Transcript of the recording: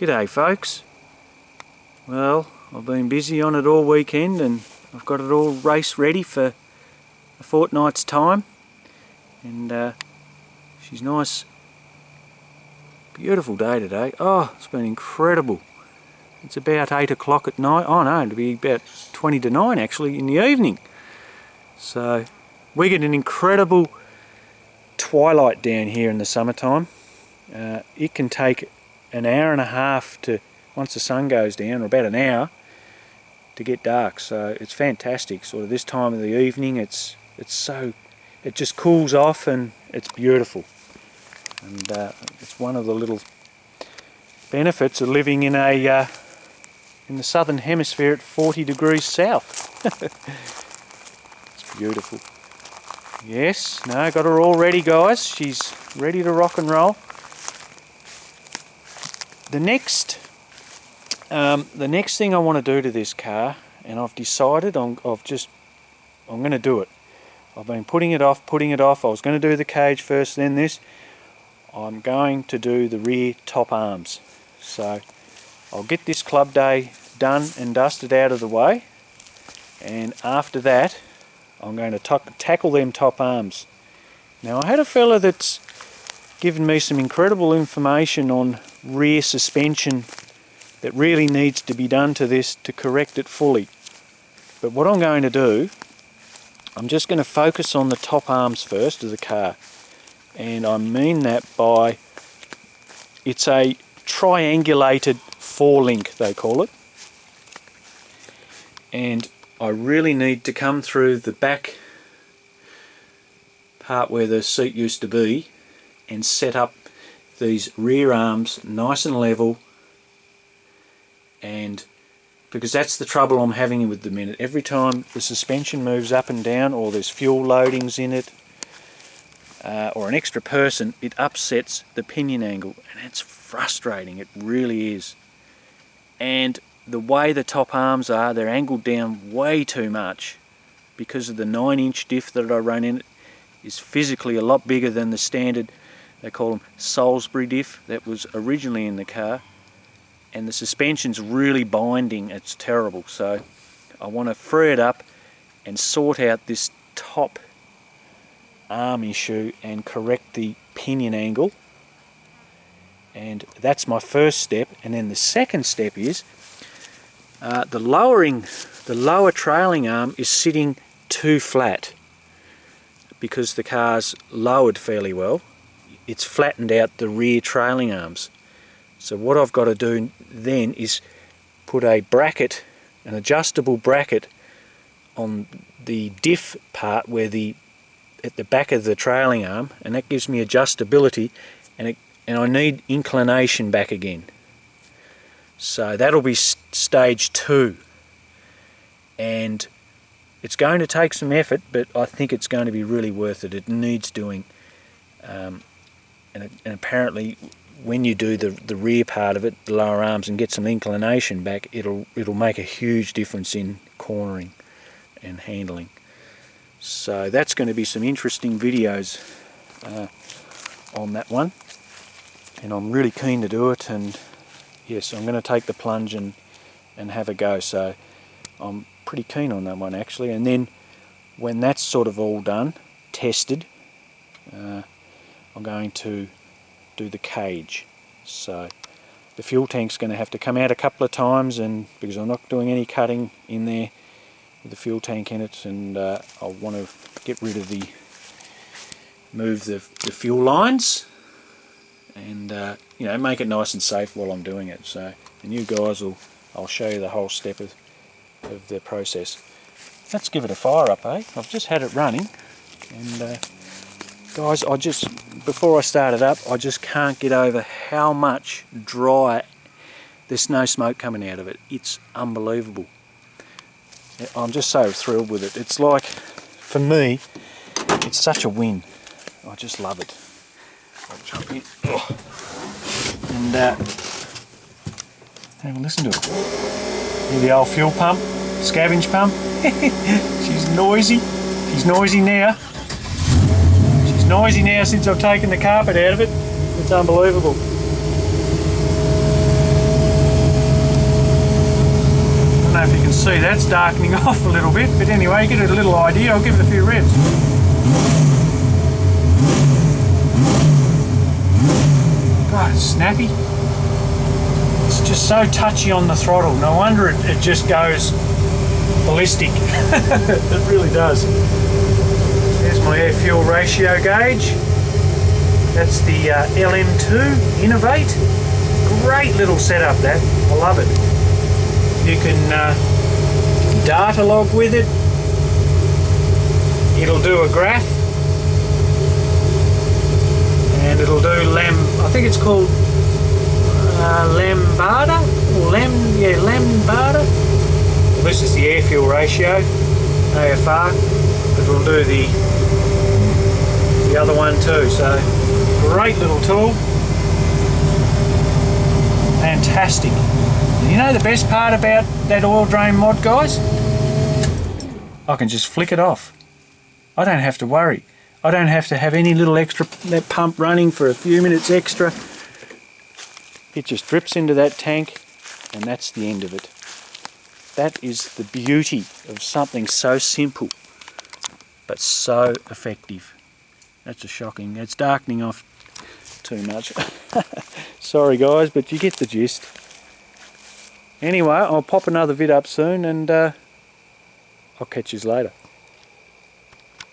G'day folks. Well, I've been busy on it all weekend and I've got it all race ready for a fortnight's time, and she's nice. Beautiful day today. Oh, it's been incredible. It's about 8 o'clock at night. Oh no, it'll be about 20 to 9 actually in the evening. So we get an incredible twilight down here in the summertime. It can take an hour and a half to, once the sun goes down, or about an hour to get dark. So it's fantastic. Sort of this time of the evening, it just cools off and it's beautiful. And it's one of the little benefits of living in the southern hemisphere at 40 degrees south. It's beautiful. Yes, no, got her all ready, guys. She's ready to rock and roll. The next thing I want to do to this car, and I've decided I'm going to do it. I've been putting it off. I was going to do the cage first, then this. I'm going to do the rear top arms. So I'll get this club day done and dusted out of the way, and after that I'm going to tackle them top arms. Now, I had a fella that's given me some incredible information on rear suspension that really needs to be done to this to correct it fully. But what I'm going to do, I'm just going to focus on the top arms first of the car. And I mean that by, it's a triangulated four-link, they call it. And I really need to come through the back part where the seat used to be and set up these rear arms nice and level, and because that's the trouble I'm having with the minute. Every time the suspension moves up and down, or there's fuel loadings in it, or an extra person, it upsets the pinion angle, and it's frustrating, it really is. And the way the top arms are, they're angled down way too much because of the 9-inch diff that I run in it is physically a lot bigger than the standard, they call them Salisbury diff, that was originally in the car. And the suspension's really binding, it's terrible. So I want to free it up and sort out this top arm issue and correct the pinion angle. And that's my first step. And then the second step is the lower trailing arm is sitting too flat because the car's lowered fairly well. It's flattened out the rear trailing arms. So what I've got to do then is put a bracket, an adjustable bracket, on the diff part where at the back of the trailing arm, and that gives me adjustability, and I need inclination back again. So that'll be stage 2, and it's going to take some effort, but I think it's going to be really worth it. It needs doing. And apparently when you do the rear part of it, the lower arms, and get some inclination back, it'll make a huge difference in cornering and handling. So that's going to be some interesting videos on that one, and I'm really keen to do it. And yes, I'm going to take the plunge and have a go. So I'm pretty keen on that one actually. And then when that's sort of all done, tested, I'm going to do the cage. So the fuel tank's going to have to come out a couple of times, and because I'm not doing any cutting in there with the fuel tank in it, and I want to get rid of move the fuel lines, and make it nice and safe while I'm doing it. So, and you guys I'll show you the whole step of the process. Let's give it a fire up, eh? I've just had it running, and guys, before I start it up, I just can't get over how much dry, there's no smoke coming out of it. It's unbelievable. I'm just so thrilled with it. It's like, for me, it's such a win. I just love it. I'll jump in. Oh. And have a listen to it. Hear the old fuel pump, scavenge pump. She's noisy. She's noisy now. Noisy now since I've taken the carpet out of it. It's unbelievable. see that's darkening off a little bit, but anyway, get a little idea. I'll give it a few revs. God, it's snappy. It's just so touchy on the throttle. No wonder it just goes ballistic. It really does. There's my air fuel ratio gauge. That's the LM2 Innovate. Great little setup that. I love it. You can data log with it. It'll do a graph. And it'll do I think it's called Lambda, or Lambda. Well, this is the air fuel ratio, AFR, but it'll do the other one too. So great little tool, fantastic. You know the best part about that oil drain mod, guys? I can just flick it off. I don't have to worry. I don't have to have any little extra that pump running for a few minutes extra. It just drips into that tank and that's the end of it. That is the beauty of something so simple but so effective. That's a shocking. It's darkening off too much. Sorry guys, but you get the gist. Anyway, I'll pop another vid up soon and I'll catch you later.